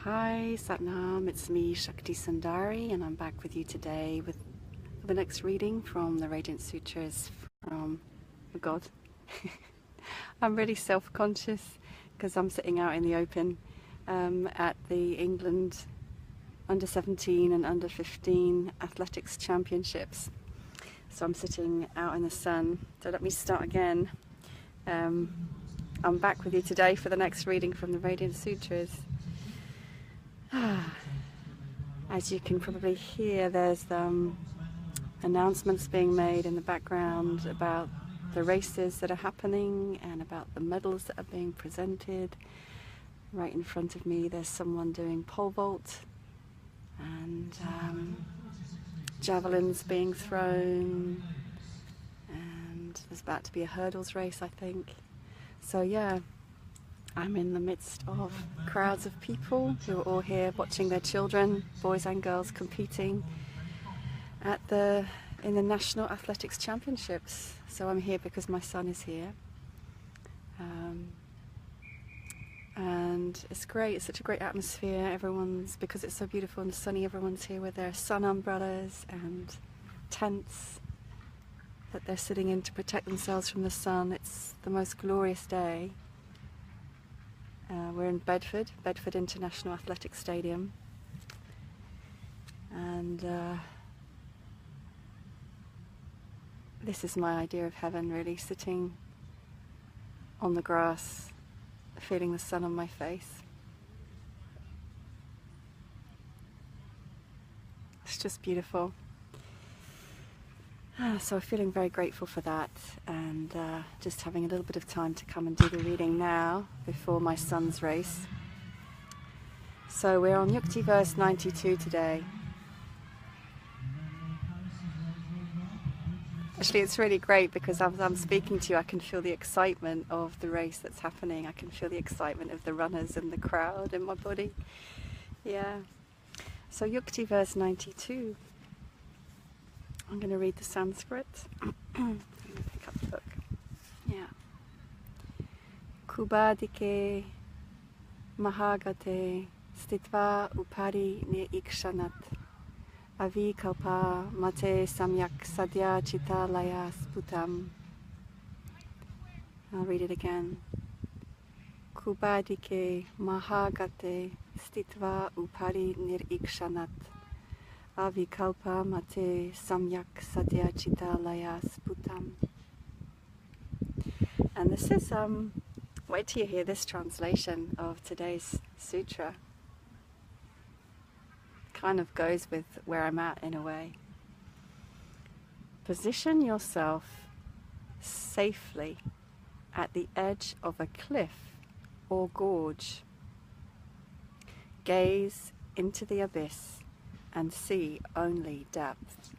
Hi, Satnam, it's me, Shakti Sundari, and I'm back with you today with the next reading from the Radiance Sutras from God. I'm really self-conscious because I'm sitting out in the open at the England under 17 and under 15 athletics championships. So I'm sitting out in the sun. So let me start again. I'm back with you today for the next reading from the Radiance Sutras. As you can probably hear, there's announcements being made in the background about the races that are happening and about the medals that are being presented. Right in front of me there's someone doing pole vault and javelins being thrown, and there's about to be a hurdles race, I think. So yeah, I'm in the midst of crowds of people who are all here watching their children, boys and girls, competing in the National Athletics Championships. So I'm here because my son is here. And it's great, it's such a great atmosphere. Because it's so beautiful and sunny, everyone's here with their sun umbrellas and tents that they're sitting in to protect themselves from the sun. It's the most glorious day. We're in Bedford International Athletics Stadium, and this is my idea of heaven, really, sitting on the grass, feeling the sun on my face. It's just beautiful. So feeling very grateful for that, and just having a little bit of time to come and do the reading now before my son's race. So we're on Yukti verse 92 today. Actually, it's really great because as I'm speaking to you, I can feel the excitement of the race that's happening. I can feel the excitement of the runners and the crowd in my body. Yeah. So Yukti verse 92. I'm going to read the Sanskrit. I'm going to pick up the book. Yeah. Kubadike mahagate stitva upari ne ikshanat avikalpa mate samyak sadya chita laya sputam. I'll read it again. Kubadike mahagate stitva upari nir ikshanat avikalpa mate samyak sadya chita laya sputam. And this is, wait till you hear this translation of today's sutra. Kind of goes with where I'm at in a way. Position yourself safely at the edge of a cliff or gorge. Gaze into the abyss and see only depth.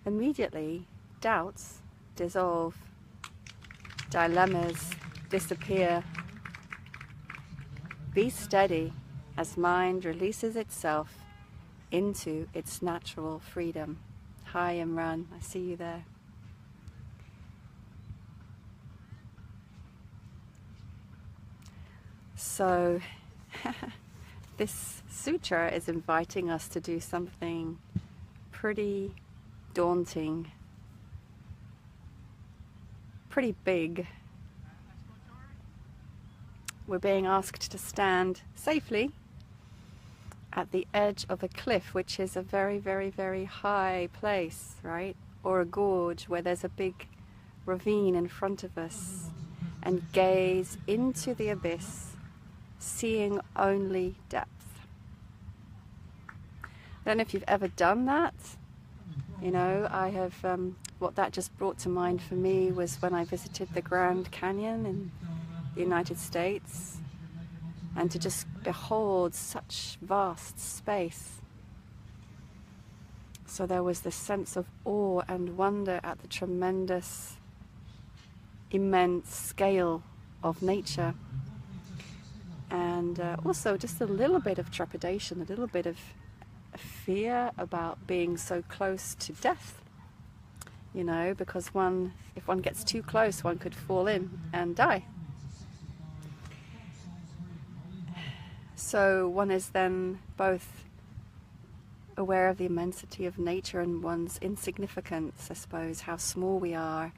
Immediately, doubts dissolve, dilemmas disappear. Be steady as mind releases itself into its natural freedom. Hi Imran, I see you there. So, this sutra is inviting us to do something pretty daunting, pretty big. We're being asked to stand safely at the edge of a cliff, which is a very, very, very high place, right? Or a gorge where there's a big ravine in front of us, and gaze into the abyss, seeing only depth. I don't know if you've ever done that. You know, I have, what that just brought to mind for me was when I visited the Grand Canyon in the United States, and to just behold such vast space. So there was this sense of awe and wonder at the tremendous, immense scale of nature. And also just a little bit of trepidation, a little bit of fear about being so close to death, you know, because if one gets too close, one could fall in and die. So one is then both aware of the immensity of nature and one's insignificance, I suppose, how small we are.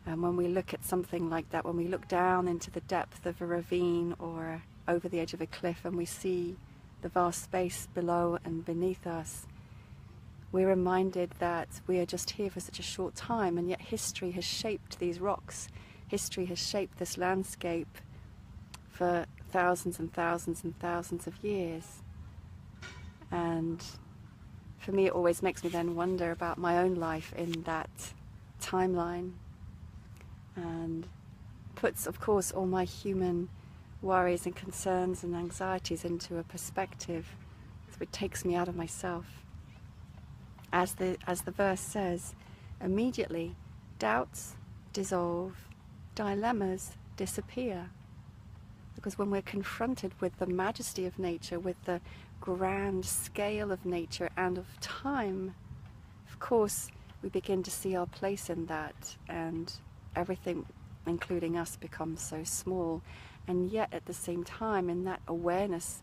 And when we look at something like that, when we look down into the depth of a ravine or over the edge of a cliff and we see the vast space below and beneath us, we're reminded that we are just here for such a short time, and yet history has shaped these rocks. History has shaped this landscape for thousands and thousands and thousands of years. And for me, it always makes me then wonder about my own life in that timeline, and puts, of course, all my human worries and concerns and anxieties into a perspective. So it takes me out of myself. As the verse says, immediately doubts dissolve, dilemmas disappear. Because when we're confronted with the majesty of nature, with the grand scale of nature and of time, of course we begin to see our place in that, and everything, including us, becomes so small. And yet at the same time, in that awareness,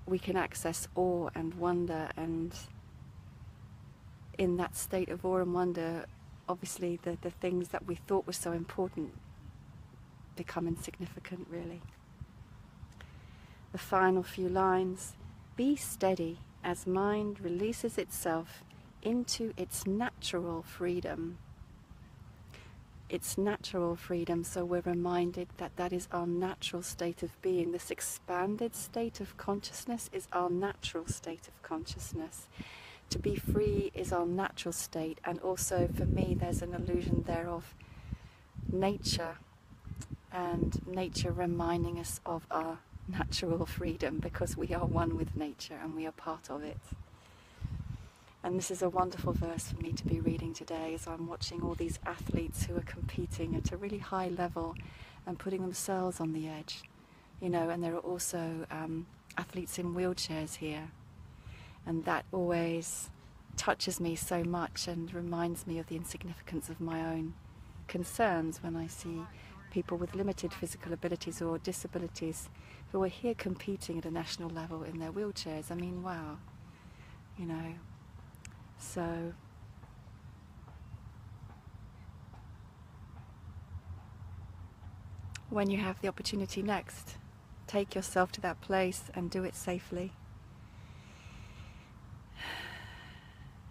we can access awe and wonder, and in that state of awe and wonder, obviously the things that we thought were so important become insignificant, really. The final few lines: be steady as mind releases itself into its natural freedom. Its natural freedom, so we're reminded that that is our natural state of being. This expanded state of consciousness is our natural state of consciousness. To be free is our natural state, and also for me there's an illusion there of nature, and nature reminding us of our natural freedom, because we are one with nature and we are part of it. And this is a wonderful verse for me to be reading today, as I'm watching all these athletes who are competing at a really high level and putting themselves on the edge, you know. And there are also athletes in wheelchairs here, and that always touches me so much and reminds me of the insignificance of my own concerns when I see people with limited physical abilities or disabilities who are here competing at a national level in their wheelchairs. I mean, wow, you know. So when you have the opportunity next, take yourself to that place and do it safely.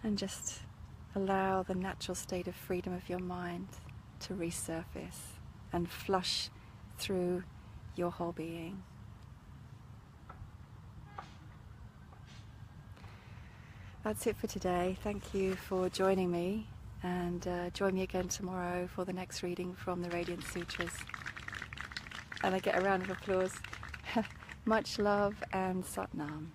And just allow the natural state of freedom of your mind to resurface and flush through your whole being. That's it for today. Thank you for joining me, and join me again tomorrow for the next reading from the Radiance Sutras. And I get a round of applause. Much love and Sat Nam.